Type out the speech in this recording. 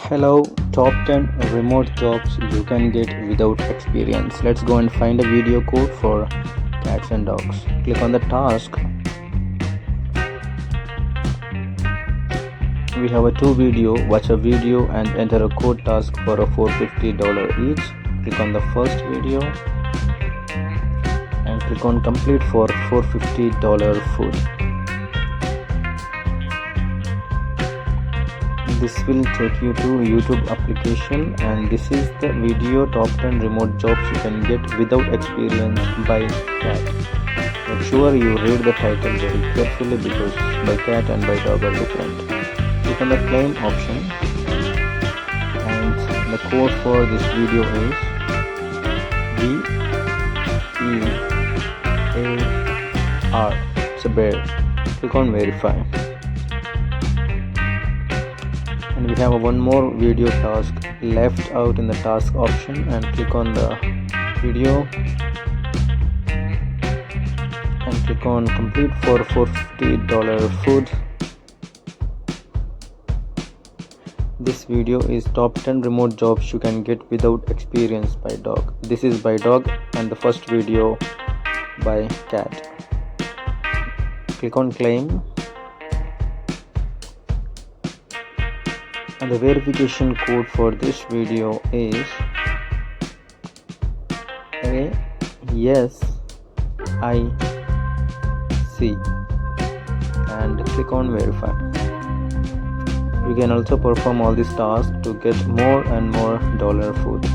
Hello, top 10 remote jobs you can get without experience. Let's go and find a video code for cats and dogs. Click on the task. We have a two video. Watch a video and enter a code task for a $450 each. Click on the first video and click on complete for $450 food. This will take you to YouTube application, and this is the video top 10 remote jobs you can get without experience by cat. Make sure you read the title very carefully because by cat and by dog are different. Click on the claim option, and the code for this video is BEAR. It's a bear. Click on verify. And we have one more video task left out in the task option, and click on the video and click on complete for $450 food. This video is top 10 remote jobs you can get without experience by dog. This is by dog and the first video by cat. Click on claim. And the verification code for this video is ASIC, and click on verify. You can also perform all these tasks to get more and more dollar food.